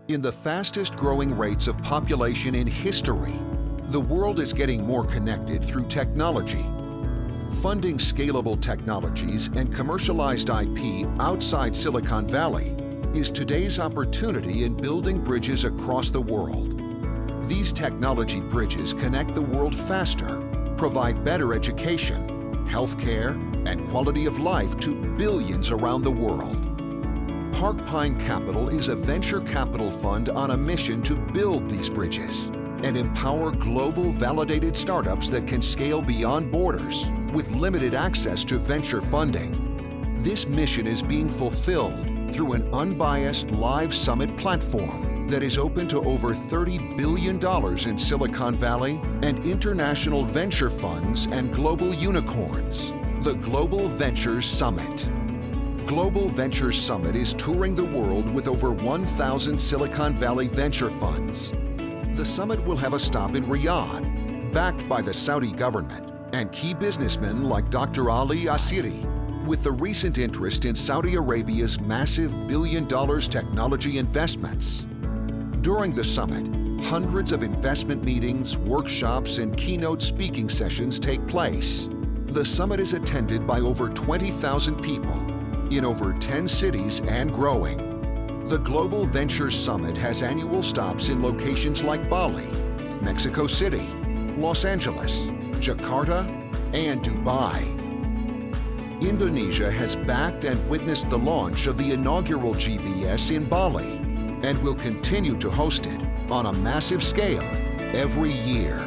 In the fastest growing rates of population in history, the world is getting more connected through technology. Funding scalable technologies and commercialized IP outside Silicon Valley is today's opportunity in building bridges across the world. These technology bridges connect the world faster, provide better education, healthcare, and quality of life to billions around the world. Parkpine Capital is a venture capital fund on a mission to build these bridges and empower global validated startups that can scale beyond borders with limited access to venture funding. This mission is being fulfilled through an unbiased live summit platform that is open to over $30 billion in Silicon Valley and international venture funds and global unicorns, the Global Ventures Summit. Global Ventures Summit is touring the world with over 1,000 Silicon Valley venture funds. The summit will have a stop in Riyadh, backed by the Saudi government and key businessmen like Dr. Ali Asiri, with the recent interest in Saudi Arabia's massive $1 billion technology investments. During the summit, hundreds of investment meetings, workshops, and keynote speaking sessions take place. The summit is attended by over 20,000 people in over 10 cities and growing. The Global Ventures Summit has annual stops in locations like Bali, Mexico City, Los Angeles, Jakarta, and Dubai. Indonesia has backed and witnessed the launch of the inaugural GVS in Bali and will continue to host it on a massive scale every year.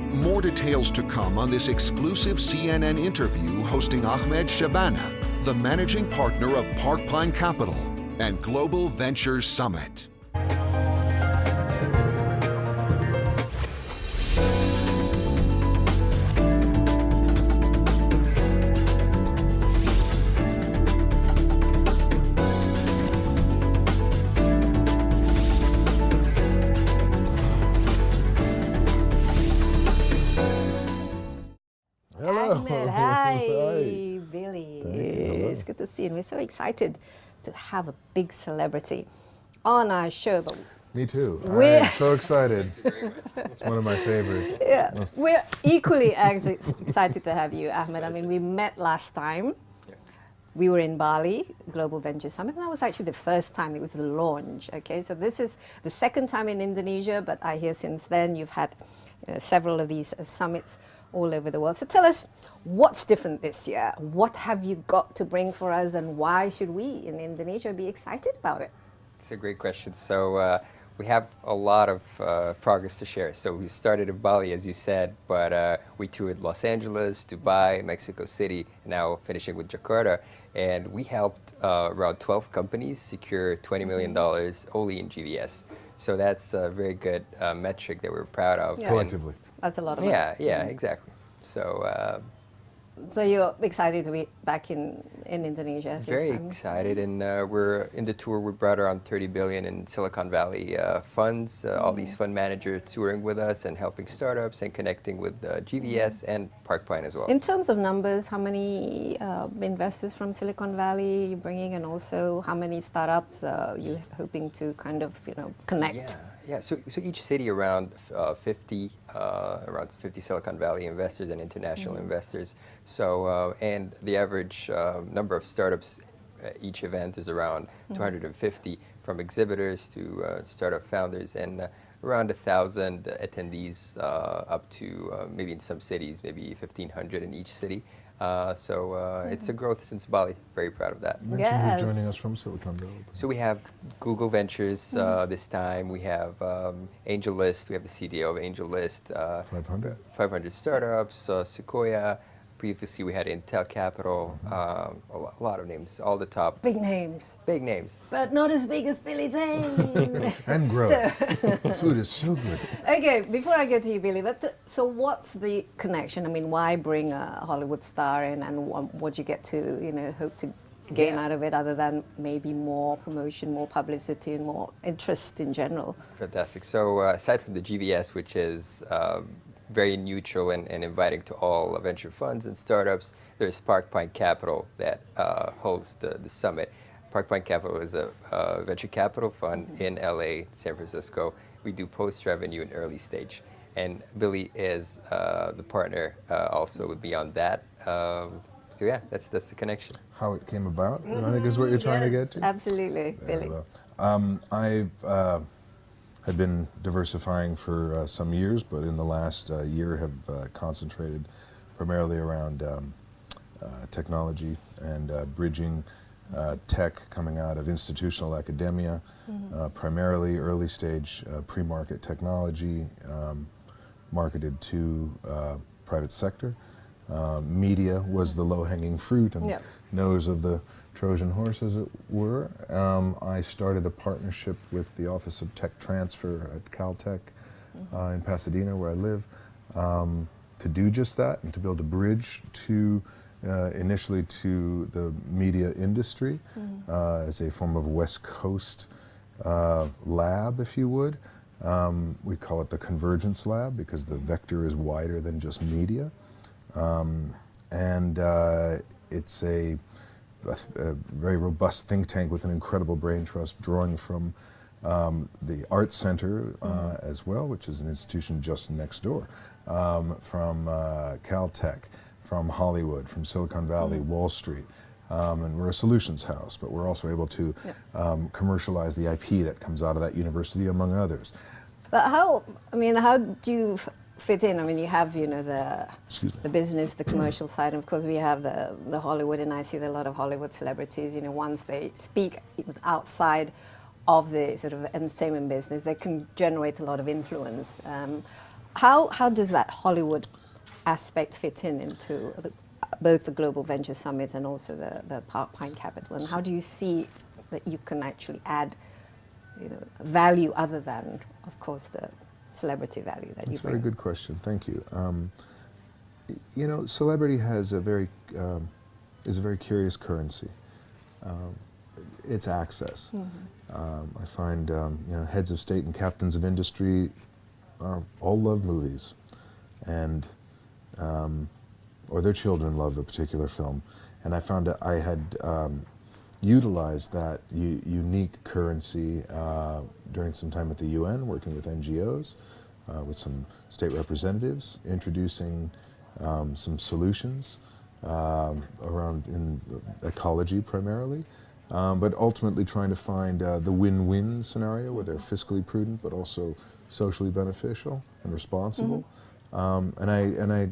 More details to come on this exclusive CNN interview hosting Ahmed Shabana, the managing partner of Parkpine Capital and Global Ventures Summit. Ahmed, hi, Billy. It's good to see you. And we're so excited to have a big celebrity on our show. But me too. I'm so excited. It's one of my favorites. Yeah, we're equally excited to have you, Ahmed. I mean, we met last time. We were in Bali, Global Venture Summit, and that was actually the first time. It was the launch. Okay, so this is the second time in Indonesia, but I hear since then you've had several of these summits all over the world. So tell us, what's different this year? What have you got to bring for us, and why should we in Indonesia be excited about it? It's a great question. So we have a lot of progress to share. So we started in Bali, as you said, but we toured Los Angeles, Dubai, Mexico City, and now finishing with Jakarta. And we helped around 12 companies secure $20 million only in GVS. So that's a very good metric that we're proud of. Yeah. Collectively. That's a lot of money. Yeah, exactly. So so you're excited to be back in Indonesia this very time? excited, and we're in the tour. We brought around 30 billion in Silicon Valley funds. All these fund managers touring with us and helping startups and connecting with GVS and Parkpine as well. In terms of numbers, how many investors from Silicon Valley are you bringing, and also how many startups are you hoping to kind of connect? Yeah. So each city around 50 Silicon Valley investors and international investors. So and the average number of startups each event is around 250, from exhibitors to startup founders, and around 1,000 attendees up to maybe in some cities maybe 1,500 in each city. It's a growth since Bali. Very proud of that. You mentioned you're joining us from Silicon Valley. So we have Google Ventures this time. We have AngelList. We have the CDO of AngelList. 500 startups. Sequoia. Previously we had Intel Capital. A lot of names. All the top. Big names. Big names. But not as big as Billy Zane. And grow. The food is so good. Okay, before I get to you, Billy, so what's the connection? I mean, why bring a Hollywood star in, and what you get to, hope to gain out of it, other than maybe more promotion, more publicity, and more interest in general? Fantastic. So aside from the GVS, which is very neutral and inviting to all venture funds and startups, there's Parkpine Capital that holds the summit. Parkpine Capital is a venture capital fund in LA, San Francisco. We do post-revenue and early stage. And Billy is the partner also would be on that. So yeah, that's the connection. How it came about, I think is what you're trying to get to? Absolutely, Billy. Well, I had been diversifying for some years, but in the last year have concentrated primarily around technology and bridging tech coming out of institutional academia, primarily early stage pre-market technology marketed to private sector. Media was the low-hanging fruit and nose of the Trojan horse, as it were. I started a partnership with the Office of Tech Transfer at Caltech in Pasadena, where I live, to do just that and to build a bridge to initially to the media industry as a form of West Coast lab, if you would. We call it the Convergence Lab because the vector is wider than just media. And it's a very robust think tank with an incredible brain trust, drawing from the Art Center as well, which is an institution just next door, from Caltech, from Hollywood, from Silicon Valley, Wall Street. And we're a solutions house, but we're also able to commercialize the IP that comes out of that university, among others. But how do you fit in? I mean, you have, the business, the commercial side, and of course we have the Hollywood, and I see a lot of Hollywood celebrities, once they speak outside of the sort of entertainment business, they can generate a lot of influence. How does that Hollywood aspect fit into both the Global Venture Summit and also the Parkpine Capital, and how do you see that you can actually add value other than, of course, the celebrity value that you bring? That's a very good question. Thank you. Celebrity has is a very curious currency. It's access. I find heads of state and captains of industry all love movies, and or their children love a particular film, and I found that I had utilized that unique currency during some time at the UN, working with NGOs, with some state representatives, introducing some solutions around in ecology primarily, but ultimately trying to find the win-win scenario where they're fiscally prudent but also socially beneficial and responsible. And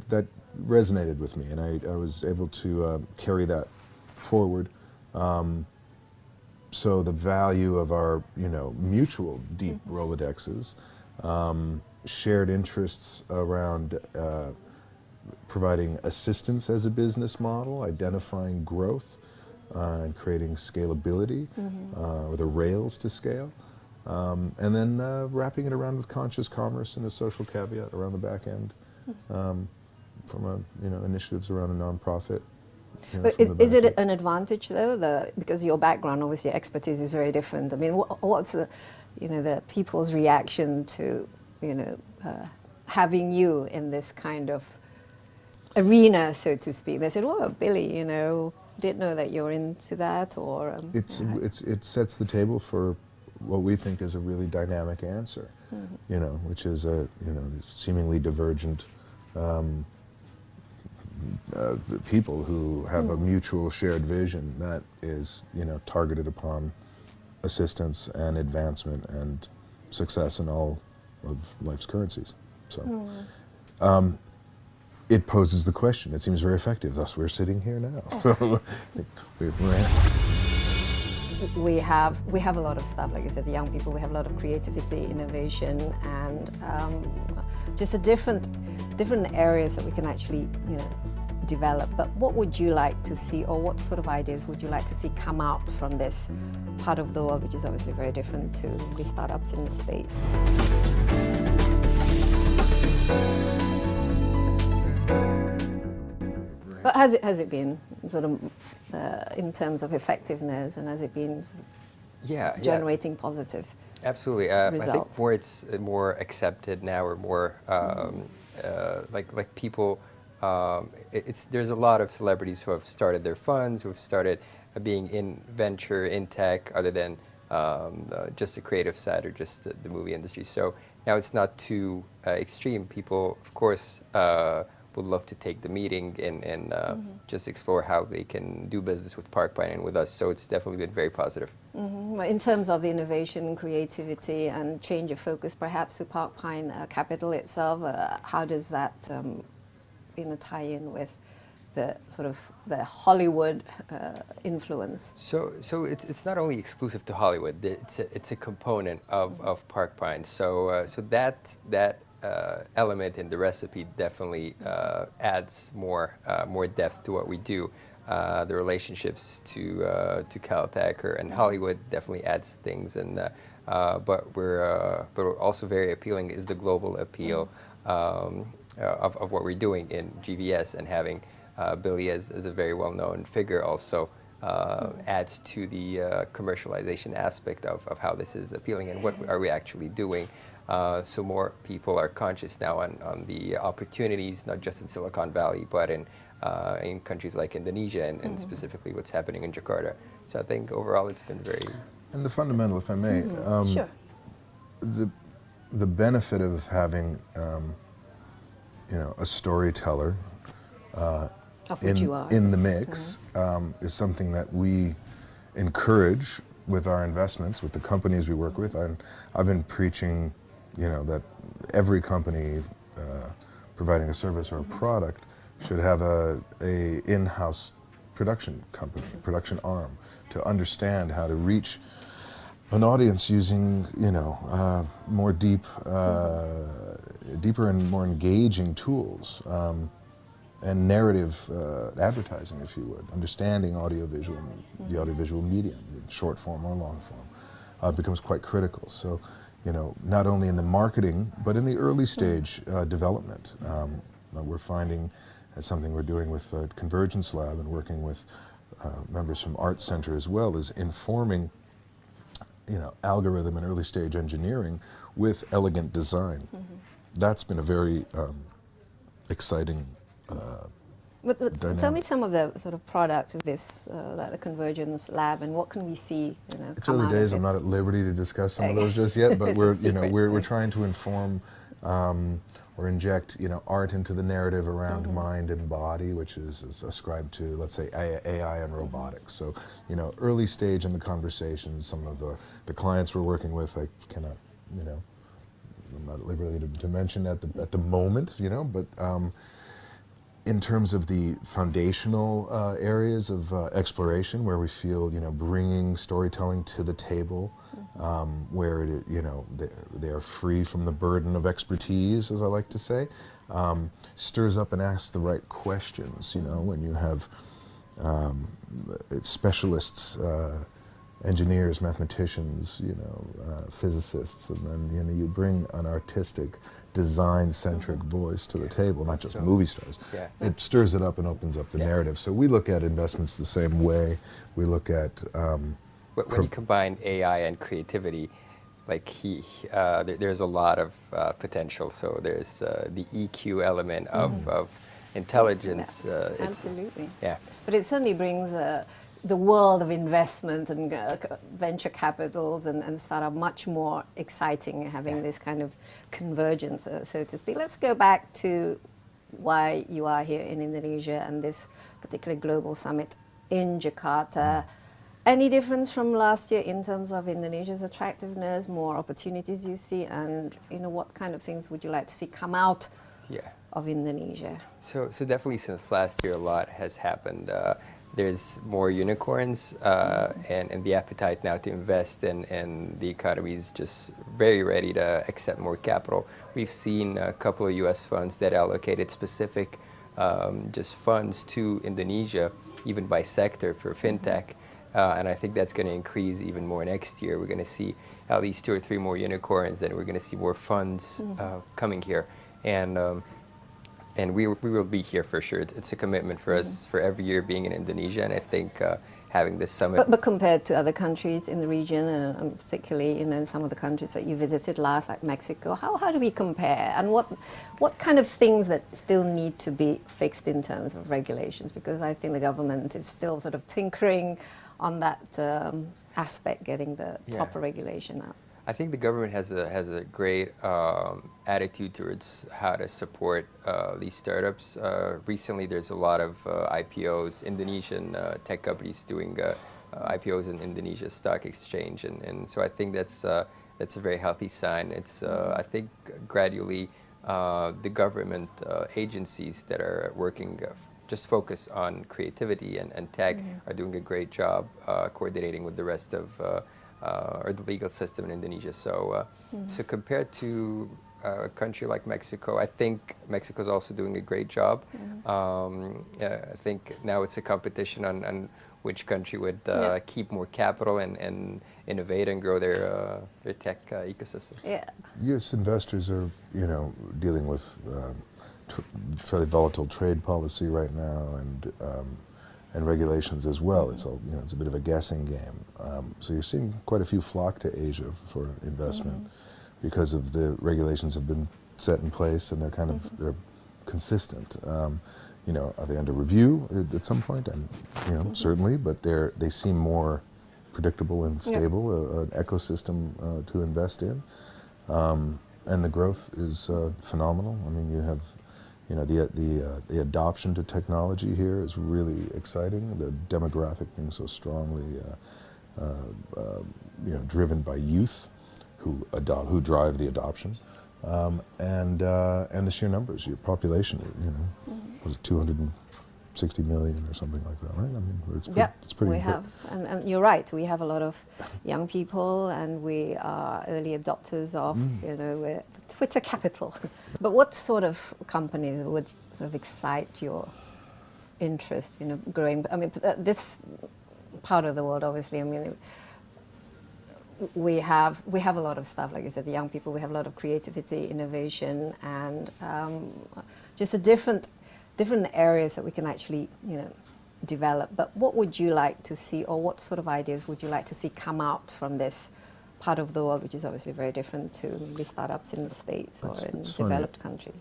that resonated with me, and I was able to carry that forward. So the value of our, mutual deep Rolodexes, shared interests around providing assistance as a business model, identifying growth, and creating scalability, or the rails to scale, and then wrapping it around with conscious commerce and a social caveat around the back end, from initiatives around a nonprofit. But is it an advantage though, because your background, obviously, expertise is very different? I mean, what's the people's reaction to having you in this kind of arena, so to speak? They said, "Well, Billy, didn't know that you're into that," or it sets the table for what we think is a really dynamic answer, which is a seemingly divergent. People who have a mutual shared vision that is, targeted upon assistance and advancement and success in all of life's currencies. So it poses the question. It seems very effective. Thus, we're sitting here now. So we have a lot of stuff, like I said, the young people. We have a lot of creativity, innovation, and just a different areas that we can actually, develop. But what would you like to see, or what sort of ideas would you like to see come out from this part of the world, which is obviously very different to the startups in the States? But has it been sort of in terms of effectiveness, and has it been generating positive? Absolutely. I think it's more accepted now, or more like people. There's a lot of celebrities who have started their funds, who have started being in venture, in tech, other than just the creative side or just the movie industry. So now it's not too extreme. People, of course, would love to take the meeting and just explore how they can do business with Parkpine and with us. So it's definitely been very positive. Well, in terms of the innovation, creativity, and change of focus, perhaps the Parkpine capital itself, how does that tie in with the sort of the Hollywood influence? So it's not only exclusive to Hollywood. It's a component of Parkpine. So that element in the recipe definitely adds more depth to what we do. The relationships to Caltech and Hollywood definitely adds things, but we're also very appealing is the global appeal of what we're doing in GVS, and having Billy as a very well-known figure also adds to the commercialization aspect of how this is appealing and what are we actually doing. So more people are conscious now on the opportunities, not just in Silicon Valley, but in countries like Indonesia and specifically what's happening in Jakarta. So I think overall it's been very... And the fundamental, if I may, Sure. the benefit of having a storyteller Of which you are. in the mix is something that we encourage with our investments, with the companies we work with. I've been preaching, that every company providing a service or a product should have a in-house production company, production arm, to understand how to reach an audience using, more deeper and more engaging tools. And narrative advertising, if you would, understanding audiovisual, the audiovisual medium, short form or long form, becomes quite critical. So, not only in the marketing, but in the early stage development. We're finding, as something we're doing with Convergence Lab and working with members from Art Center as well, is informing, algorithm and early stage engineering with elegant design. That's been a very exciting But tell me some of the sort of products of this, like the Convergence Lab, and what can we see? It's come early out days. of I'm it? not at liberty to discuss some of those just yet, but It's a we're secret. we're trying to inform or inject art into the narrative around mind and body, which is ascribed to, let's say, AI and robotics. So early stage in the conversations. Some of the clients we're working with, I cannot I'm not at liberty to mention at the moment, but. In terms of the foundational areas of exploration, where we feel, bringing storytelling to the table, where they are free from the burden of expertise, as I like to say, stirs up and asks the right questions. When you have specialists, engineers, mathematicians, physicists, and then you bring an artistic, design-centric voice to the table, not just movie stars. Yeah. It stirs it up and opens up the narrative. So we look at investments the same way. We look at When you combine AI and creativity, like there's a lot of potential. So there's the EQ element of intelligence. Absolutely. Yeah. But it certainly brings the world of investment and venture capitals and startup much more exciting, having this kind of convergence, so to speak. Let's go back to why you are here in Indonesia and this particular global summit in Jakarta. Any difference from last year in terms of Indonesia's attractiveness, more opportunities you see, and what kind of things would you like to see come out of Indonesia? So definitely since last year, a lot has happened. There's more unicorns and the appetite now to invest, and the economy is just very ready to accept more capital. We've seen a couple of U.S. funds that allocated specific just funds to Indonesia, even by sector for fintech, and I think that's going to increase even more next year. We're going to see at least 2 or 3 more unicorns, and we're going to see more funds coming here. And we will be here for sure. It's a commitment for us for every year being in Indonesia, and I think having this summit. But compared to other countries in the region, and particularly in some of the countries that you visited last, like Mexico, how do we compare? And what kind of things that still need to be fixed in terms of regulations? Because I think the government is still sort of tinkering on that aspect, getting the proper regulation out. I think the government has a great attitude towards how to support these startups. Recently, there's a lot of IPOs, Indonesian tech companies doing IPOs in Indonesia's stock exchange, and so I think that's a very healthy sign. It's I think gradually the government agencies that are working just focus on creativity and tech are doing a great job coordinating with the rest of or the legal system in Indonesia. So, so compared to a country like Mexico, I think Mexico's also doing a great job. I think now it's a competition on which country would keep more capital and innovate and grow their tech ecosystem. Yeah. U.S. investors are, dealing with fairly volatile trade policy right now, and regulations as well. It's it's a bit of a guessing game. So you're seeing quite a few flock to Asia for investment because of the regulations have been set in place and they're they're consistent. Are they under review at some point? And certainly, but they seem more predictable and stable, an ecosystem to invest in, and the growth is phenomenal. I mean, you have. The adoption to technology here is really exciting. The demographic being so strongly, driven by youth, who drive the adoption, and the sheer numbers. Your population, was it 260 million or something like that, right? I mean, it's pretty. We have, and you're right. We have a lot of young people, and we are early adopters of, we're Twitter capital. But what sort of companies would sort of excite your interest, growing? I mean, this part of the world, obviously, I mean, we have a lot of stuff, like I said, the young people, we have a lot of creativity, innovation, and just a different areas that we can actually, develop. But what would you like to see, or what sort of ideas would you like to see come out from this part of the world, which is obviously very different to maybe startups in the States or in developed countries?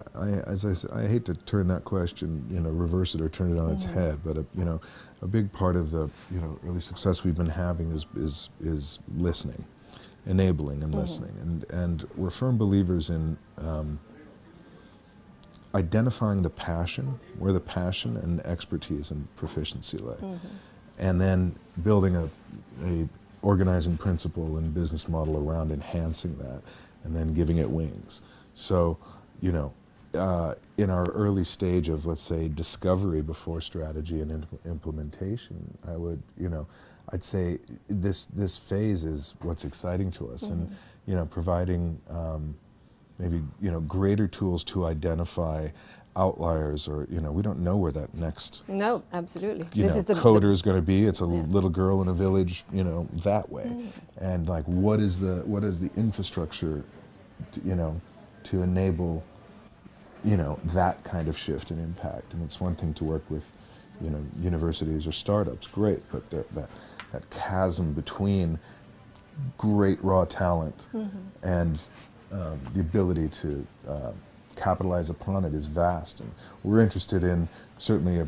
As I said, I hate to turn that question, reverse it or turn it on its head, but a big part of the early success we've been having is listening, enabling and listening, and we're firm believers in identifying the passion, where the passion and expertise and proficiency lay, and then building a organizing principle and business model around enhancing that, and then giving it wings. So, in our early stage of, let's say, discovery before strategy and implementation, I would, I'd say this phase is what's exciting to us, and providing maybe greater tools to identify outliers, or we don't know where that next absolutely coder is going to be. It's a little girl in a village, that way, and like what is the infrastructure to enable that kind of shift and impact. And it's one thing to work with universities or startups, great, but that chasm between great raw talent and the ability to capitalize upon it is vast, and we're interested in, certainly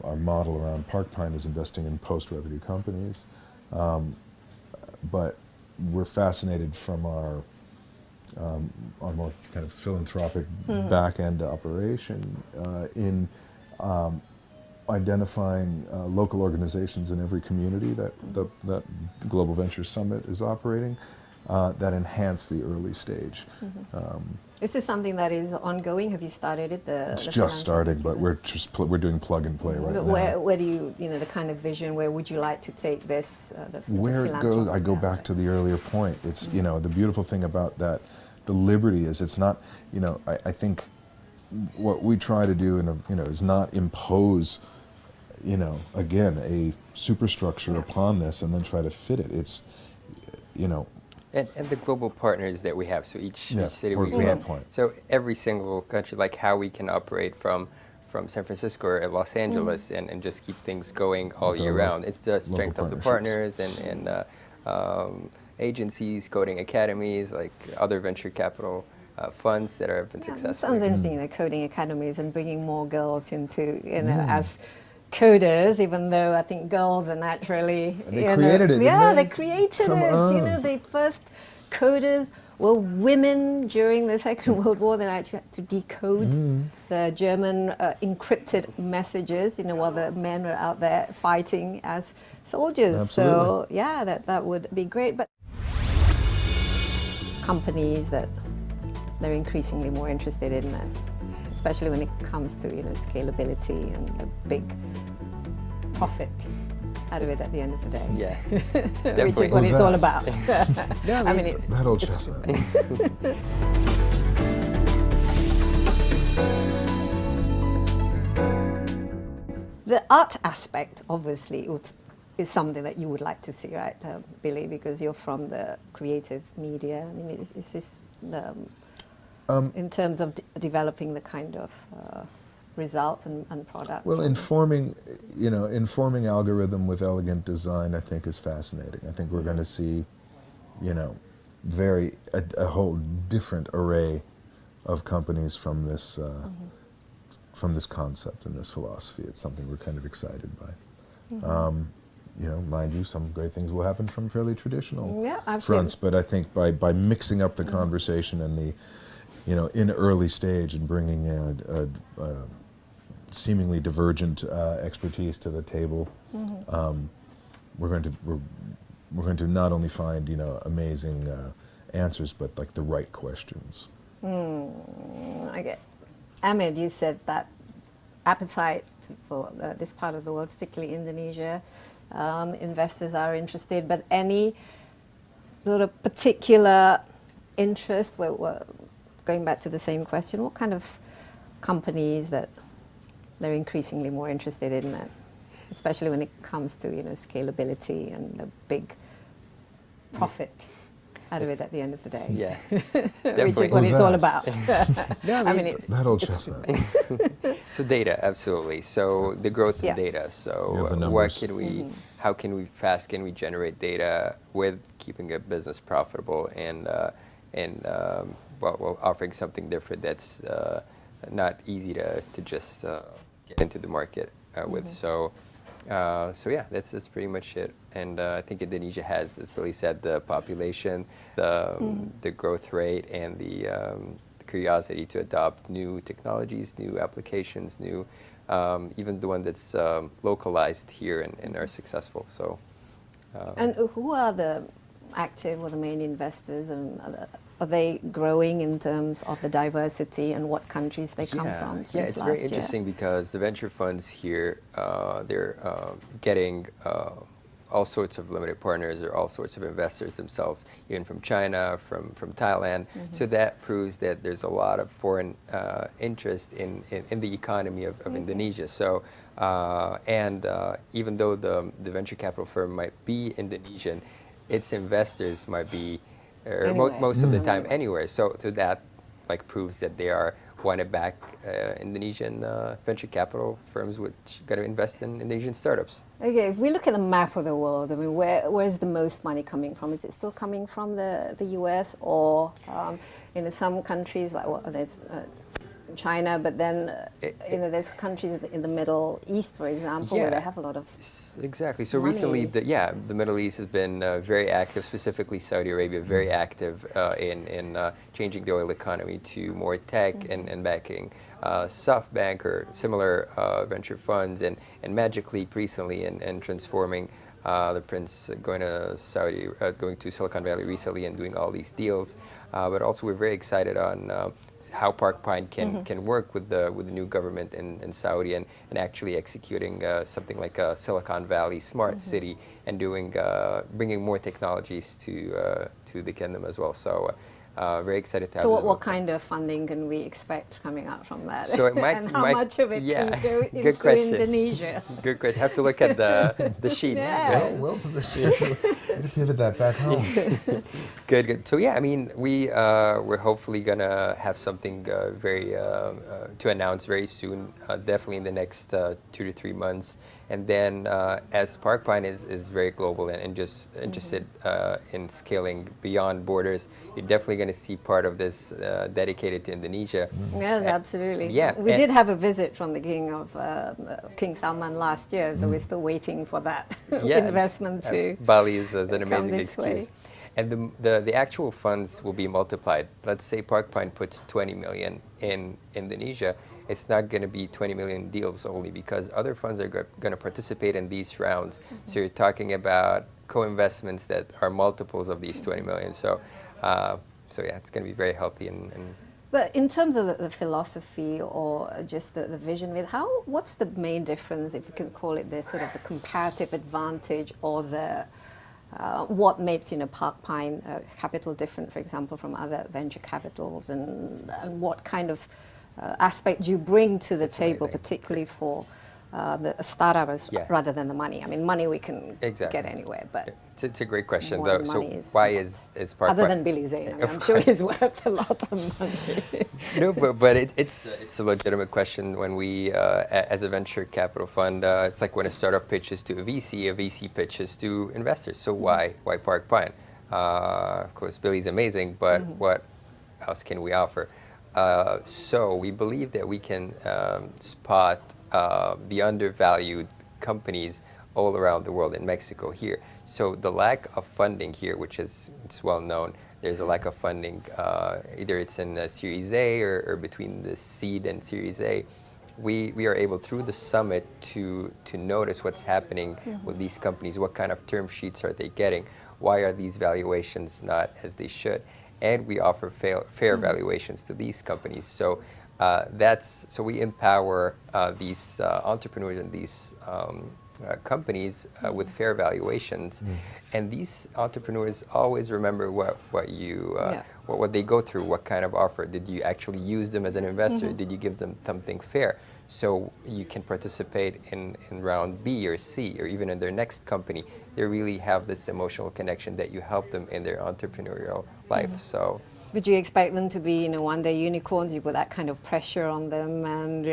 our model around Parkpine is investing in post-revenue companies, but we're fascinated from our more kind of philanthropic back-end operation in identifying local organizations in every community that Global Venture Summit is operating that enhance the early stage. Is this something that is ongoing? Have you started it? It's just starting, but we're doing plug and play right now. Where do you, the kind of vision, where would you like to take this? Where it goes, I go back to the earlier point. It's, the beautiful thing about that, the liberty is it's not, I think what we try to do, is not impose, again, a superstructure upon this and then try to fit it. It's, And the global partners that we have, so each city we have. point. So every single country, like how we can operate from from San Francisco or Los Angeles and just keep things going all With year our round. It's the strength of the partnerships. partners and agencies, coding academies, like other venture capital funds that have been Yeah, successful. sounds interesting, coding academies and bringing more girls into, as coders, even though I think girls are naturally, They created it, yeah, didn't they? they created Come it. on. The first coders were women during the Second World War. They actually had to decode the German encrypted messages, while the men were out there fighting as soldiers. So, Absolutely. yeah, that would be great. But companies that they're increasingly more interested in that, especially when it comes to scalability and the big profit out of it at the end of the day. Yeah, Which definitely. is what it's all that. about. I mean, it's That old chestnut. the art aspect, obviously, is something that you would like to see, right, Billy? Because you're from the creative media. I mean, is this in terms of developing the kind of results and products? Well, informing algorithm with elegant design, I think, is fascinating. I think we're going to see, a whole different array of companies from this concept and this philosophy. It's something we're kind of excited by. Mind you, some great things will happen from fairly traditional fronts, but I think by mixing up the conversation and the, in early stage and bringing a seemingly divergent expertise to the table, we're going to not only find amazing answers, but like the right questions. I get. Ahmed, you said that appetite for this part of the world, particularly Indonesia, investors are interested, but any sort of particular interest, we're going back to the same question, what kind of companies that they're increasingly more interested in that, especially when it comes to scalability and the big profit out of it at the end of the day. Yeah, Which is definitely. what it's all That. about. I mean, it's That old chestnut. So data, absolutely. So the growth Yeah. You of data. have So the what numbers. can we, how fast can we generate data with keeping a business profitable and offering something different that's not easy to just get into the market with. So yeah, that's pretty much it. And I think Indonesia has, as Billy said, the population, the growth rate, and the curiosity to adopt new technologies, new applications, new even the one that's localized here and are successful. So. And who are the active or the main investors, and are they growing in terms of the diversity and what countries they come from? Yeah, since it's last very year? interesting because the venture funds here, they're getting all sorts of limited partners or all sorts of investors themselves, even from China, from Thailand. So that proves that there's a lot of foreign interest in the economy of Indonesia. So, even though the venture capital firm might be Indonesian, its investors might be most of the time anywhere. So that proves that they want to back Indonesian venture capital firms which got to invest in Indonesian startups. Okay, if we look at the map of the world, I mean, where is the most money coming from? Is it still coming from the US, or in some countries there's China, but then there's countries in the Middle East, for example, where they have a lot of exactly. So money. recently, the Middle East has been very active, specifically Saudi Arabia, very active in changing the oil economy to more tech and backing SoftBank or similar venture funds, and Magic Leap recently, and transforming the Prince going to Silicon Valley recently and doing all these deals. But also we're very excited on how Parkpine can work with the new government in Saudi and actually executing something like a Silicon Valley smart city and bringing more technologies to the kingdom as well. So Very excited to have So this what book. kind of funding can we expect coming out from that? So it might- and how might- much of it yeah, can go good into question. Indonesia? Good question. Have to look at the sheets. Yeah. Right? Well positioned. Pivot that back home. Good, good. So yeah, I mean, we're hopefully gonna have something very to announce very soon. Definitely in the next 2 to 3 months. And then as Parkpine is very global and just interested in scaling beyond borders, you're definitely gonna see part of this dedicated to Indonesia. Yes, absolutely. yeah, We and- did have a visit from the King Salman last year, so we're still waiting for that investment to Bali is an come amazing this way. excuse. And the actual funds will be multiplied. Let's say Parkpine puts 20 million in Indonesia. It's not going to be 20 million deals only because other funds are going to participate in these rounds. So you're talking about co-investments that are multiples of these 20 million. So yeah, it's going to be very healthy and But in terms of the philosophy or just the vision, what's the main difference, if you can call it the sort of the comparative advantage or the what makes Parkpine Capital different, for example, from other venture capitals, and what kind of aspect do you bring to the table, amazing. particularly for the startups Yeah. rather than the money? I mean, money we can Exactly. get anywhere, but it's a great question more though. than So money is why not- is Parkpine? other than Billy Zane, I mean, I'm sure he's worth a lot of money. No, but it's a legitimate question. When we, as a venture capital fund, it's like when a startup pitches to a VC pitches to investors. So why Parkpine? Of course, Billy's amazing, but what else can we offer? So we believe that we can spot the undervalued companies all around the world, in Mexico here. So the lack of funding here, which is it's well known, there's a lack of funding, either it's in Series A or between the seed and Series A. We are able through the summit to notice what's happening with these companies, what kind of term sheets are they getting, why are these valuations not as they should, and we offer fair valuations to these companies. So so we empower these entrepreneurs and these companies with fair valuations, and these entrepreneurs always remember what they go through, what kind of offer. Did you actually use them as an investor? Did you give them something fair? So you can participate in round B or C or even in their next company. They really have this emotional connection that you help them in their entrepreneurial life. So. Would you expect them to be, one day unicorns? You put that kind of pressure on them, and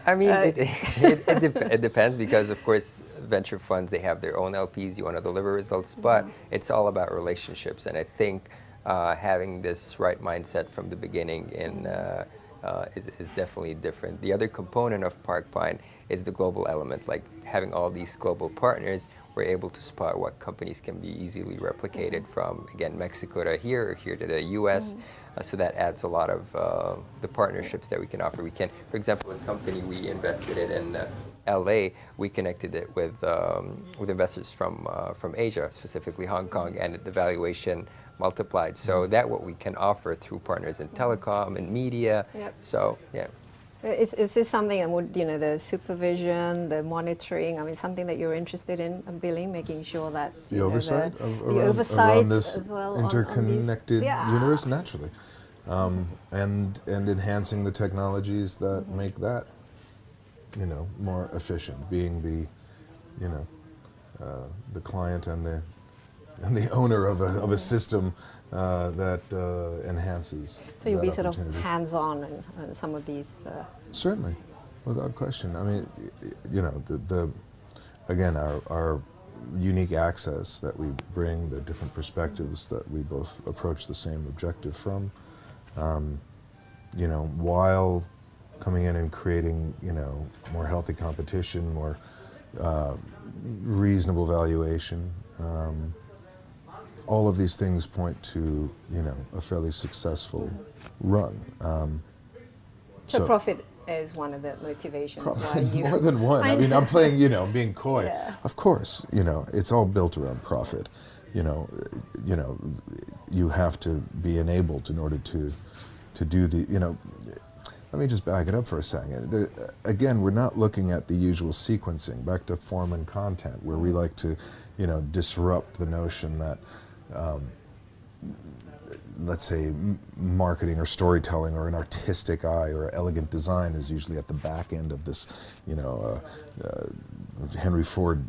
I mean, it depends because, of course, venture funds, they have their own LPs. You want to deliver results, but it's all about relationships. And I think having this right mindset from the beginning is definitely different. The other component of Parkpine is the global element, like having all these global partners. We're able to spot what companies can be easily replicated from, again, Mexico to here or here to the US. So that adds a lot of the partnerships that we can offer. We can, for example, a company we invested in LA, we connected it with investors from Asia, specifically Hong Kong, and the valuation multiplied. So that what we can offer through partners in telecom and media. Yep. So yeah. Is this something that would, the supervision, the monitoring, I mean, something that you're interested in, Billy, making sure that The oversight the oversight around this as well interconnected on these, universe, naturally, and enhancing the technologies that make that more efficient, being the client and the owner of a system that enhances. So you'll that be sort of opportunity. hands-on in some of these. Certainly, without question. I mean, again, our unique access that we bring, the different perspectives that we both approach the same objective from, while coming in and creating, more healthy competition, more reasonable valuation. All of these things point to, a fairly successful run. So profit is one of the motivations why you. More than one. I mean, I'm playing, being coy. Yeah. Of course, it's all built around profit. You have to be enabled in order to do the, let me just back it up for a second. Again, we're not looking at the usual sequencing, back to form and content, where we like to, disrupt the notion that let's say, marketing or storytelling or an artistic eye or elegant design is usually at the back end of this, Henry Ford,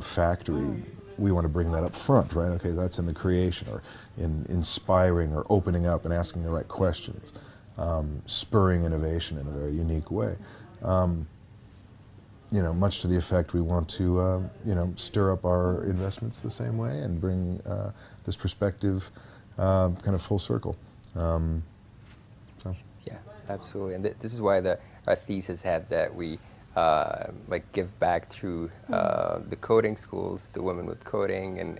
factory. We want to bring that up front, right? Okay, that's in the creation or in inspiring or opening up and asking the right questions, spurring innovation in a very unique way. Much to the effect we want to, stir up our investments the same way and bring this perspective kind of full circle. Yeah, absolutely. And this is why our thesis had that we give back through the coding schools, the women with coding, and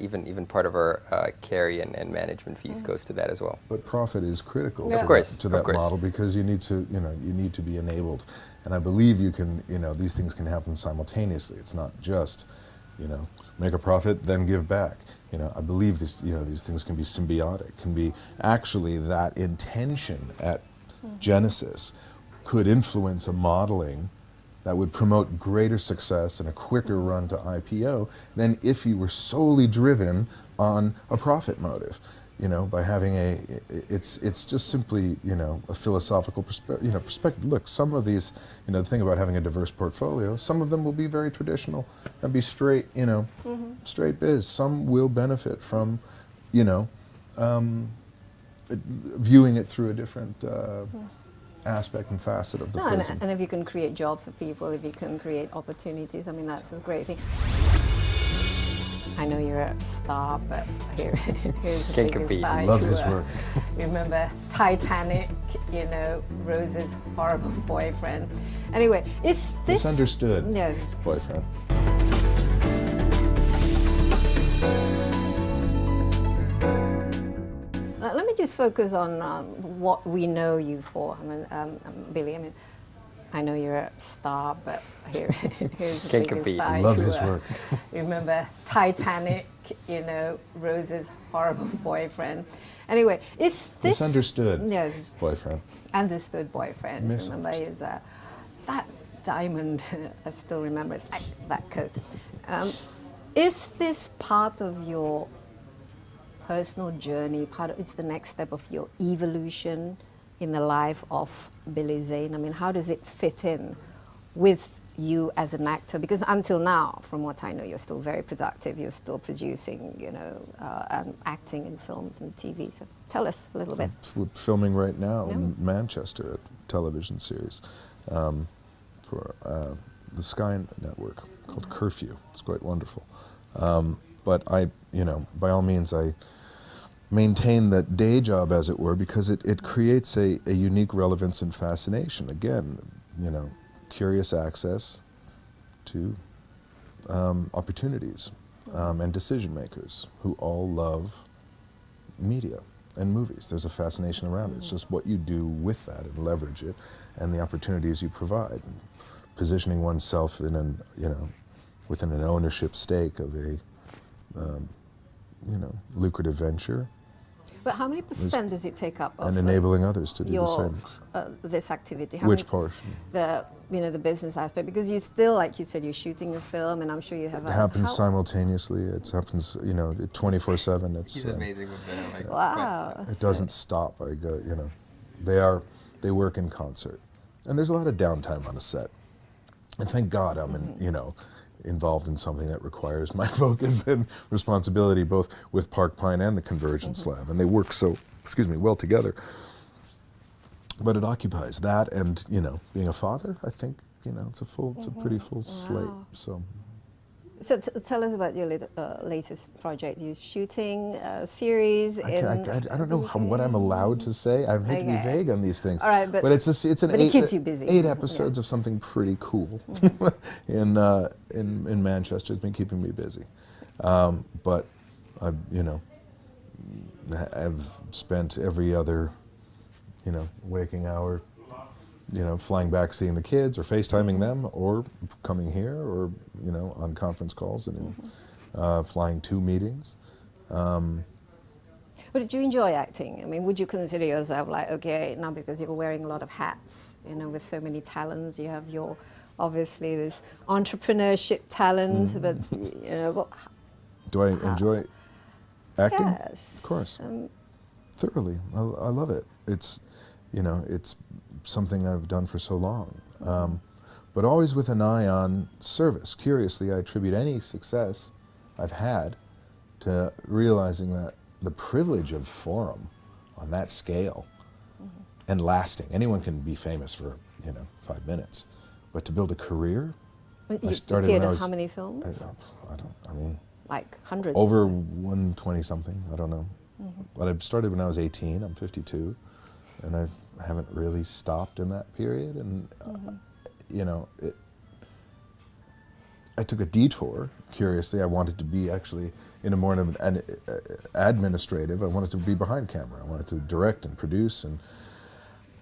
even part of our carry and management fees goes to that as well. But profit is critical Yeah. to Of course, that, to that of course. model, because you need to be enabled. And I believe you can, these things can happen simultaneously. It's not just, make a profit, then give back. I believe these things can be symbiotic, can be actually that intention at Genesis could influence a modeling that would promote greater success and a quicker run to IPO than if you were solely driven on a profit motive. By having it's just simply, a philosophical perspective. Look, some of these, the thing about having a diverse portfolio, some of them will be very traditional and be straight, straight biz. Some will benefit from, viewing it through a different aspect and facet of the prism. And if you can create jobs for people, if you can create opportunities, that's a great thing. I know you're a star, but here's the Can't biggest compete. star. Love You his were- work. Remember Titanic, Rose's horrible boyfriend. Anyway, is this... Misunderstood. Yes. Boyfriend. Now, let me just focus on what we know you for. Billy, I know you're a star, but here's the Can't biggest compete. star. Love You his were- work. Remember Titanic, Rose's horrible boyfriend. Anyway, is this... Misunderstood. Yes. Boyfriend. Understood boyfriend. Misunderstood. Remember his that diamond. I still remember it's like that coat. Is this part of your personal journey? It's the next step of your evolution in the life of Billy Zane? How does it fit in with you as an actor? Because until now, from what I know, you're still very productive. You're still producing, and acting in films and TV. So tell us a little bit. We're filming right now in Yeah. Manchester, a television series for the Sky Network called Curfew. It's quite wonderful. But I, by all means, I maintain that day job, as it were, because it creates a unique relevance and fascination. Again, curious access to opportunities and decision makers who all love media and movies. There's a fascination around it. It's just what you do with that and leverage it, and the opportunities you provide. And positioning oneself in within an ownership stake of a lucrative venture, But how many percent does it take up of and enabling others to do the your same. this activity? How Which many- portion? The business aspect, because you still, like you said, you're shooting a film, and I'm sure you have. It happens how- simultaneously. It happens, 24/7. It's He's amazing with that. Wow. it doesn't stop. I go, they work in concert, and there's a lot of downtime on a set. And thank God I'm involved in something that requires my focus and responsibility, both with Parkpine and the Convergence Lab, and they work so, well together. But it occupies that, and being a father, I think it's a pretty full slate. So So tell us about your latest project. You're shooting a series. I don't know what I'm allowed to say. I hate to be Okay. vague on these things. All right, but it's an but it keeps you busy. 8 episodes of something pretty cool in Manchester. It's been keeping me busy, but I've spent every other waking hour flying back, seeing the kids, or FaceTiming them, or coming here, or on conference calls and flying to meetings. But do you enjoy acting? Would you consider yourself like, okay, now because you're wearing a lot of hats, with so many talents, you have your, obviously, this entrepreneurship talent, but, what, Do I enjoy? Acting? Yes. Of course. Thoroughly. I love it. It's, it's something I've done for so long. But always with an eye on service. Curiously, I attribute any success I've had to realizing that the privilege of forum on that scale and lasting. Anyone can be famous for, 5 minutes. But to build a career, You I started when I was... how many films? I mean... Like hundreds? Over 120 something, I don't know. But I started when I was 18, I'm 52, and I haven't really stopped in that period. And, I took a detour, curiously. I wanted to be actually in a more of an administrative, I wanted to be behind camera. I wanted to direct and produce,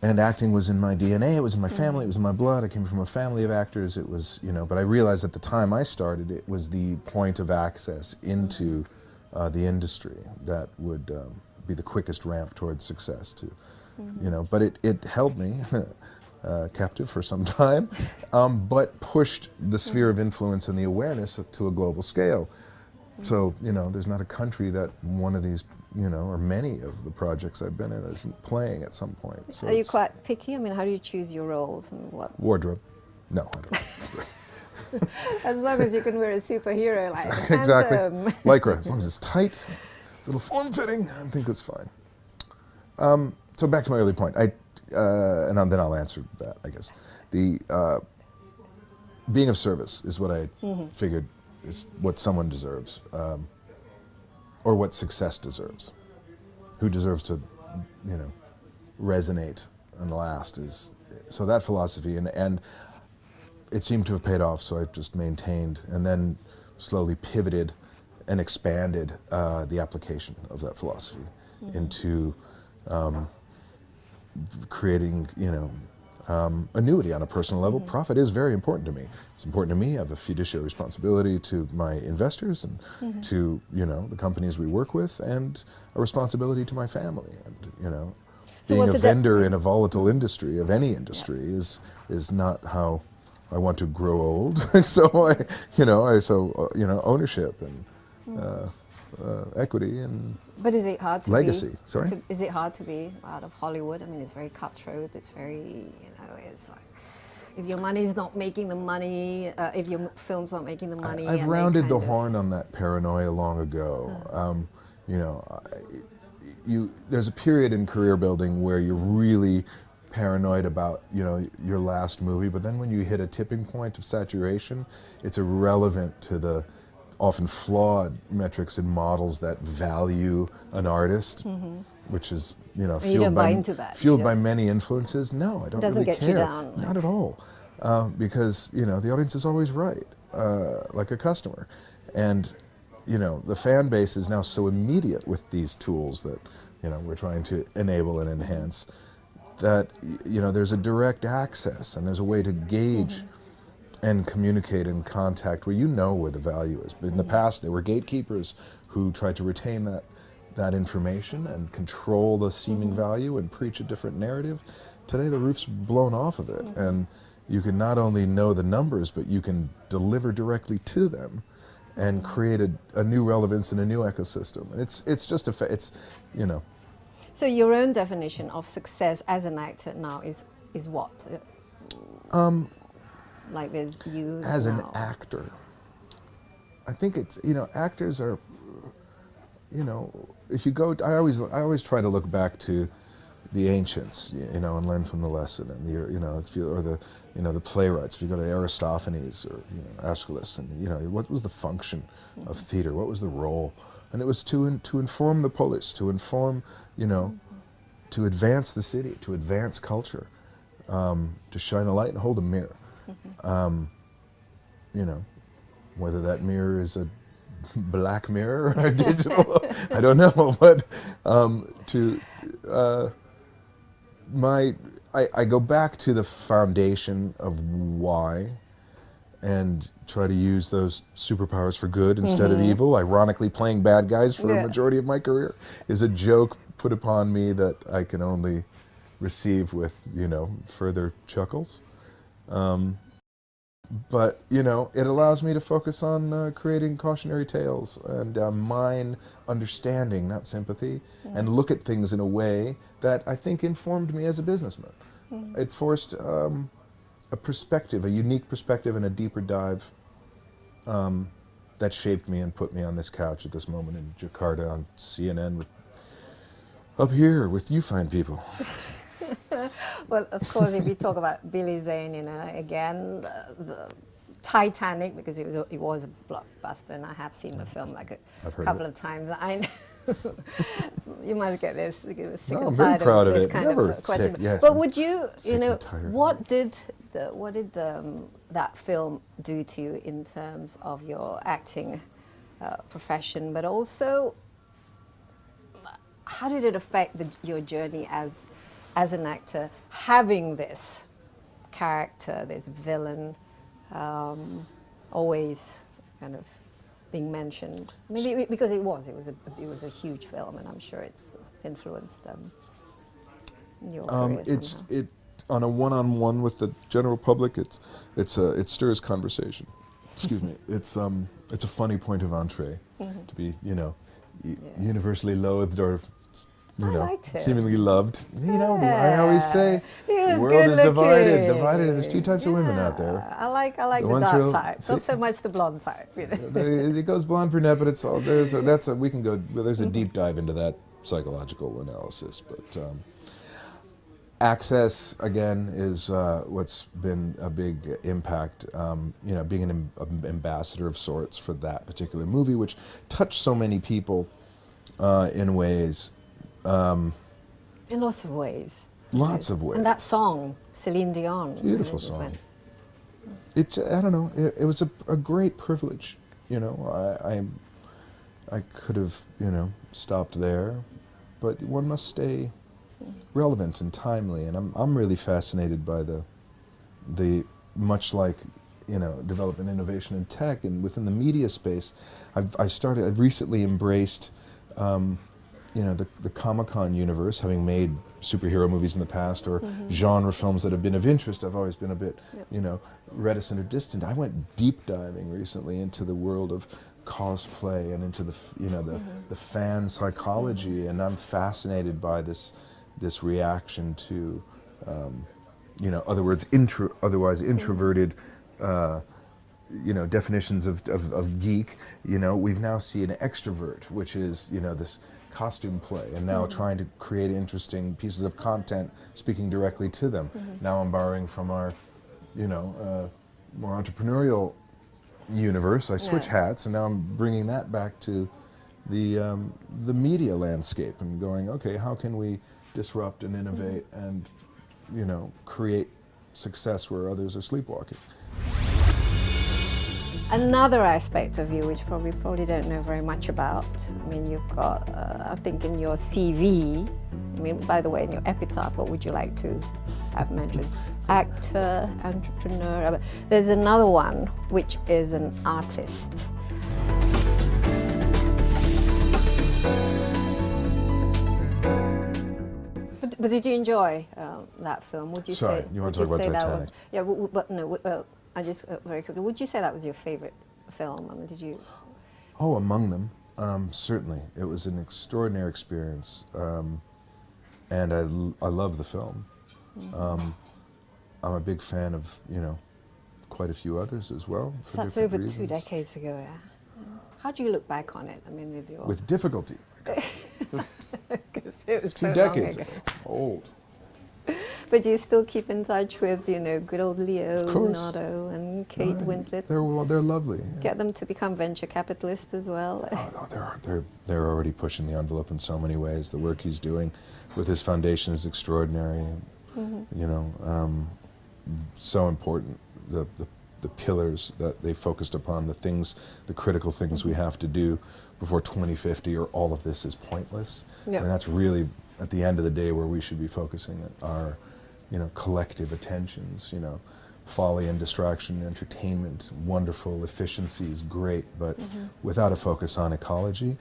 and acting was in my DNA, it was in my family, it was in my blood. I came from a family of actors. It was, but I realized at the time I started, it was the point of access into the industry that would be the quickest ramp towards success too. But it held me captive for some time, but pushed the sphere of influence and the awareness to a global scale. So, there's not a country that one of these, or many of the projects I've been in isn't playing at some point. So are you quite picky? I mean, how do you choose your roles and what? Wardrobe. No, I don't. As long as you can wear a superhero like Exactly. Phantom. Lycra, as long as it's tight, a little form-fitting, I think it's fine. So back to my early point, and then I'll answer that, I guess. The being of service is what I figured is what someone deserves, or what success deserves. Who deserves to, resonate and last is, so that philosophy, and it seemed to have paid off, so I just maintained, and then slowly pivoted and expanded the application of that philosophy into creating, annuity on a personal level. Profit is very important to me. It's important to me. I have a fiduciary responsibility to my investors and to, the companies we work with, and a responsibility to my family. And, So being what's a the vendor in a volatile industry, of any industry, is not how I want to grow old. So ownership and equity and But is it hard to legacy. be? Sorry? Is it hard to be out of Hollywood? I mean, it's very cutthroat. It's very, it's like if your money's not making the money, if your film's not making the money. I've and they rounded the kind of- horn on that paranoia long ago. There's a period in career building where you're really paranoid about your last movie, but then when you hit a tipping point of saturation, it's irrelevant to the often flawed metrics and models that value an artist, which is don't buy into that, fueled by many influences. No, I don't Doesn't really get you care. down, like- Not at all, because the audience is always right, like a customer, and the fan base is now so immediate with these tools that we're trying to enable and enhance, that there's a direct access and there's a way to gauge and communicate and contact where the value is. But in the past, there were gatekeepers who tried to retain that information and control the seeming value and preach a different narrative. Today, the roof's blown off of it, and you can not only know the numbers, but you can deliver directly to them and create a new relevance and a new ecosystem. It's just it's. So your own definition of success as an actor now is what? Like there's you As an now. actor, I think it's actors are, if you go, I always try to look back to the ancients, and learn from the lesson, and the playwrights. If you go to Aristophanes or Aeschylus, and what was the function of theater? What was the role? And it was to inform the polis, to inform, to advance the city, to advance culture, to shine a light and hold a mirror. Whether that mirror is a black mirror or digital, I don't know. But I go back to the foundation of why, and try to use those superpowers for good instead of evil. Ironically, playing bad guys for a majority of my career is a joke put upon me that I can only receive with further chuckles. But, you know, it allows me to focus on creating cautionary tales and mine understanding, not sympathy, and look at things in a way that I think informed me as a businessman. It forced a perspective, a unique perspective and a deeper dive that shaped me and put me on this couch at this moment in Jakarta on CNN up here with you fine people. Well, of course, if you talk about Billy Zane, you know, again, the Titanic, because it was a blockbuster, and I have seen the film like a couple of times. I know you must get this. Sick No, I'm and very tired proud of this it. kind Never of question. sick, yes, but I'm would you, sick you know, and tired. what did that film do to you in terms of your acting profession, but also how did it affect your journey as an actor, having this character, this villain, always kind of being mentioned? Maybe because it was a huge film, and I'm sure it's influenced your career somehow. On a one-on-one with the general public, it stirs conversation. Excuse me. It's a funny point of entree to be, you know, universally loathed or, you know, liked him. seemingly loved. You know, I always say He was the world is good divided. looking. There's two types of women out there. I like the ones dark real- type, not so much the blonde type. You know? It goes blonde brunette, but it's all there's a deep dive into that psychological analysis. But access again is what's been a big impact. You know, being an ambassador of sorts for that particular movie, which touched so many people in ways. In lots of ways. Lots of ways. And that song, Celine Dion. Beautiful song. I don't know. It was a great privilege. You know, I could have, you know, stopped there, but one must stay relevant and timely. And I'm really fascinated by the much like, you know, development, innovation, and tech, and within the media space, I've recently embraced. You know, the Comic-Con universe, having made superhero movies in the past or genre films that have been of interest, I've always been a bit, you know, reticent or distant. I went deep diving recently into the world of cosplay and into the, you know, the fan psychology, and I'm fascinated by this reaction to, you know, otherwise introverted. You know, definitions of geek. You know, we've now seen an extrovert, which is, you know, this costume play, and now trying to create interesting pieces of content speaking directly to them. Now I'm borrowing from our, you know, more entrepreneurial universe. I switch hats, and now I'm bringing that back to the media landscape and going, okay, how can we disrupt and innovate and, you know, create success where others are sleepwalking? Another aspect of you, which probably don't know very much about. I mean, you've got, I think, in your CV. I mean, by the way, in your epitaph, what would you like to have mentioned? Actor, entrepreneur. There's another one, which is an artist. But did you enjoy that film? Would you Sorry, say? you want to would talk you about say that Titanic? was, yeah, but no. I just very quickly. Would you say that was your favorite film? I mean, did you? Oh, among them, certainly. It was an extraordinary experience, and I love the film. I'm a big fan of, you know, quite a few others as well. So that's over 2 decades ago, yeah. How do you look back on it? I mean, with your With difficulty. 'cause it was It's so 2 long decades ago. old. But you still keep in touch with, you know, good old Leo, Of course. Leonardo, and Kate Winslet. They're lovely. Get them to become venture capitalists as well. They're already pushing the envelope in so many ways. The work he's doing with his foundation is extraordinary. You know, so important. The pillars that they focused upon, the critical things we have to do before 2050, or all of this is pointless. Yeah. I mean, that's really at the end of the day where we should be focusing our, you know, collective attentions. You know, folly and distraction, entertainment, wonderful, efficiency is great, but without a focus on ecology,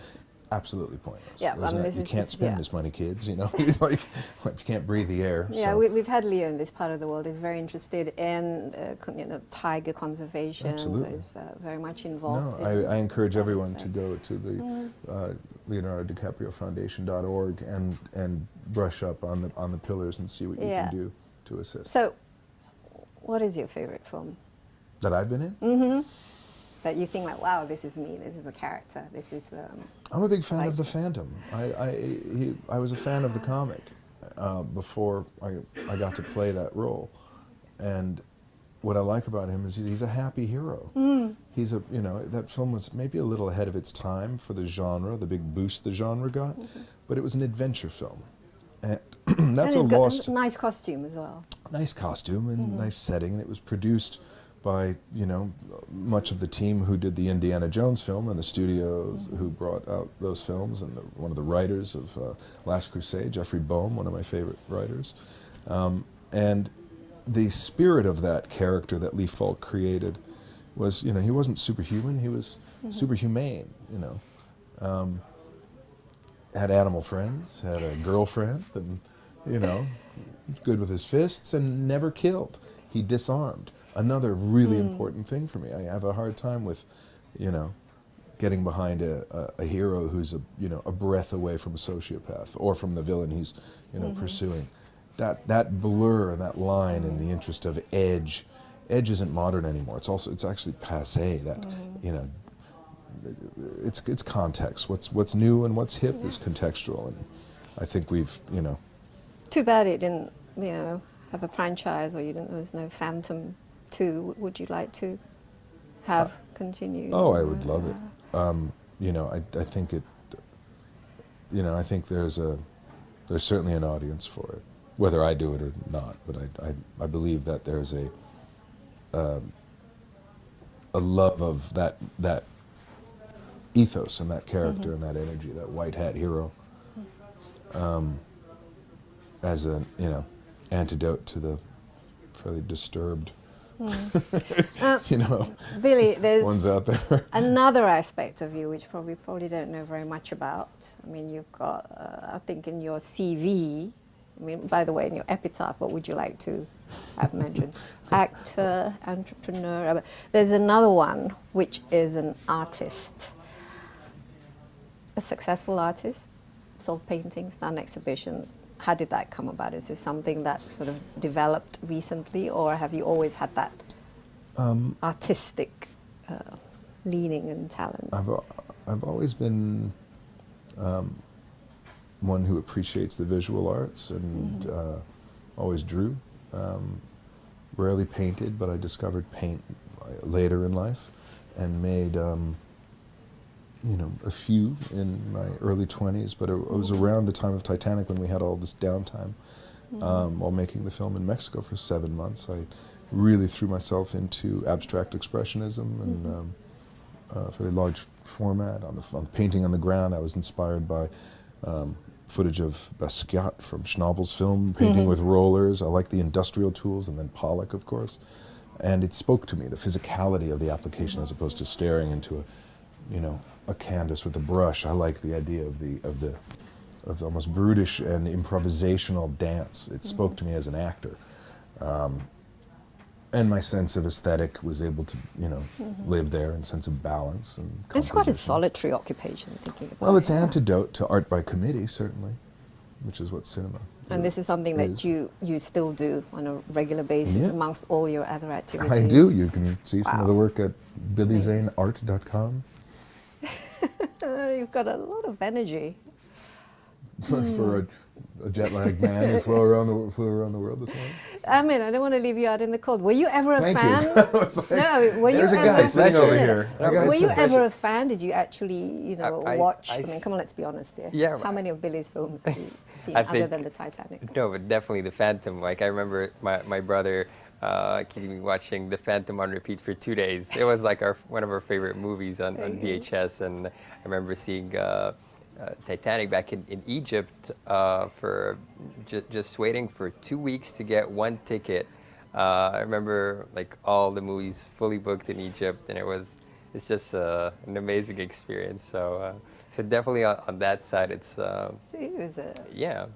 absolutely pointless. Yeah, I mean, You can't spend yeah. this money, kids. You know, it's like you can't breathe the air. Yeah, so. we've had Leo in this part of the world. He's very interested in tiger conservation. Absolutely. So he's very much involved. No, I encourage that everyone to aspect. go to the Leonardo DiCaprio Foundation.org and brush up on the pillars and see what you Yeah. can do to assist. So, what is your favorite film That I've been in? that you think like, wow, this is me, this is the character, this is the... I'm a big fan of The Right. Phantom. I was a fan of the comic before I got to play that role, and what I like about him is he's a happy hero. He's that film was maybe a little ahead of its time for the genre, the big boost the genre got, but it was an adventure film, and that's and a it's got lost. a nice costume as well. Nice costume and nice setting, and it was produced by much of the team who did the Indiana Jones film and the studios who brought out those films, and one of the writers of Last Crusade, Jeffrey Boehm, one of my favorite writers, and the spirit of that character that Lee Falk created was, he wasn't superhuman, he was superhumane, had animal friends, had a girlfriend, and good with his fists, and never killed. He disarmed. Another really important thing for me. I have a hard time with, getting behind a hero who's a breath away from a sociopath or from the villain he's pursuing. That blur and that line in the interest of edge isn't modern anymore. It's actually passé. That it's context. What's new and what's hip is contextual, and I think we've Too bad it didn't, have a franchise, or there's no Phantom 2. Would you like to have continued? Oh, I would love it. I think it. I think there's certainly an audience for it, whether I do it or not. But I believe that there's a love of that ethos and that character and that energy, that white hat hero, as an antidote to the fairly disturbed. Billy, there's ones out there. another aspect of you which probably don't know very much about. I mean, you've got, I think in your CV, by the way, in your epitaph, what would you like to have mentioned? Actor, entrepreneur. There's another one, which is an artist. A successful artist, sold paintings, done exhibitions. How did that come about? Is this something that sort of developed recently, or have you always had that artistic leaning and talent? I've always been one who appreciates the visual arts and always drew. Rarely painted, but I discovered paint later in life and made a few in my early 20s, but it was around the time of Titanic when we had all this downtime while making the film in Mexico for 7 months. I really threw myself into abstract expressionism and a very large format. On painting on the ground, I was inspired by footage of Basquiat from Schnabel's film, painting with rollers. I like the industrial tools, and then Pollock, of course. And it spoke to me, the physicality of the application as opposed to staring into a canvas with a brush. I like the idea of the almost brutish and improvisational dance. It spoke to me as an actor. And my sense of aesthetic was able to, live there, and sense of balance and composition. It's quite a solitary occupation, thinking about it. Well, it's antidote to art by committee, certainly, which is what cinema And this is something that you still do on a regular basis amongst all your other activities. I do. You can see some of Wow. the work at billyzaneart.com. You've got a lot of energy. For a jet-lagged man who flew around the world this morning. I don't want to leave you out in the cold. Were you ever a Thank fan? you. I was like, No, were you there's a ever guy sitting over here. Were you ever a fan? Did you actually, watch? I Come on, let's be honest here. Yeah. How many of Billy's films have you seen I other think- than the Titanic? No, but definitely the Phantom. Like I remember my brother keeping me watching the Phantom on repeat for 2 days. It was like one of our favorite movies on VHS, and I remember seeing Titanic back in Egypt for just waiting for 2 weeks to get one ticket. I remember like all the movies fully booked in Egypt, and it was it's just an amazing experience. So so definitely on that side, it's See, it was a yeah.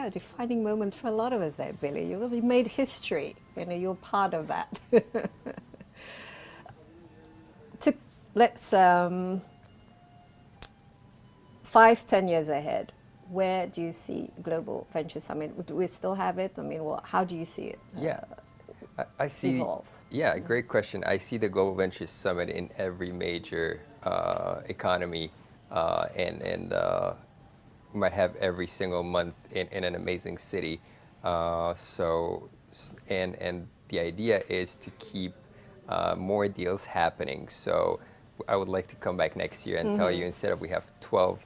defining moment for a lot of us there, Billy. You made history. You know, you're part of that. Let's 5, 10 years ahead. Where do you see Global Venture Summit? Do we still have it? I mean, how do you see it? Yeah, I see. Evolve? Yeah, great question. I see the Global Ventures Summit in every major economy, and might have every single month in an amazing city. And the idea is to keep more deals happening. So I would like to come back next year and tell you, instead of we have 12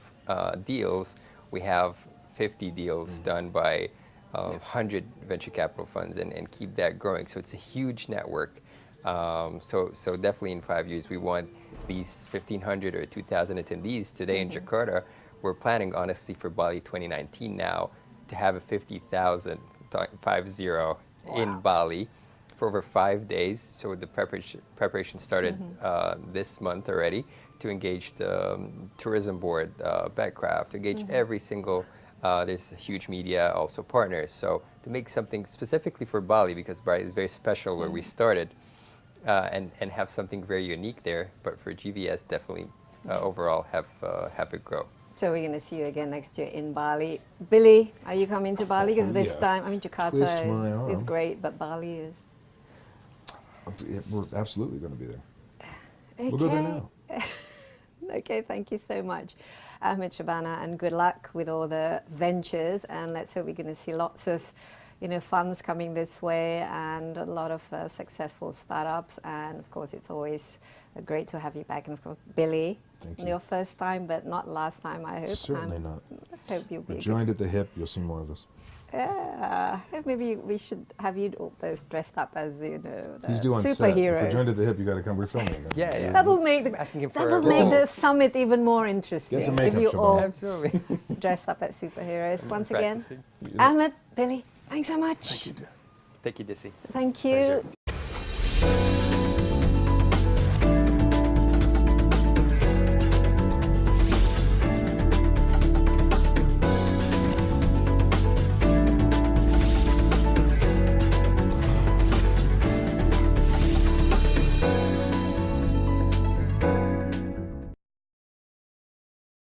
deals, we have 50 deals done by 100 venture capital funds, and keep that growing. So it's a huge network. So definitely in 5 years, we want these 1,500 or 2,000 attendees today in Jakarta. We're planning, honestly, for Bali 2019 now to have a 50,000, 50, in Bali for over 5 days. So the preparation started this month already, to engage the tourism board, Backcraft, to engage every single, there's a huge media, also partners. So to make something specifically for Bali, because Bali is very special where we started, and have something very unique there. But for GVS, definitely overall have it grow. So we're going to see you again next year in Bali. Billy, are you coming to Bali? Because this Yeah. time, I mean, Twist my Jakarta is arm. great, but Bali is... We're absolutely going to be there. Okay. We'll go there now. Okay, thank you so much, Ahmed Shabana, and good luck with all the ventures. And let's hope we're going to see lots of, funds coming this way, and a lot of successful startups. And of course, it's always great to have you back. And of course, Billy, Thank you. your first time, but not last time, I hope. Certainly not. I hope you'll be We're a joined at the hip. You'll see more of us. maybe we should have you both dressed up as, the He's doing set. If we're superheroes. joined at the hip, you got to come. We're filming. Yeah. That'll make I'm asking him for that'll a make role. the summit even more interesting Get to if makeup, you Shabana. all Absolutely. dressed up as superheroes. Once again, Practicing. Ahmed, Billy, thanks so much. Thank you, Dissy. Thank you. Pleasure.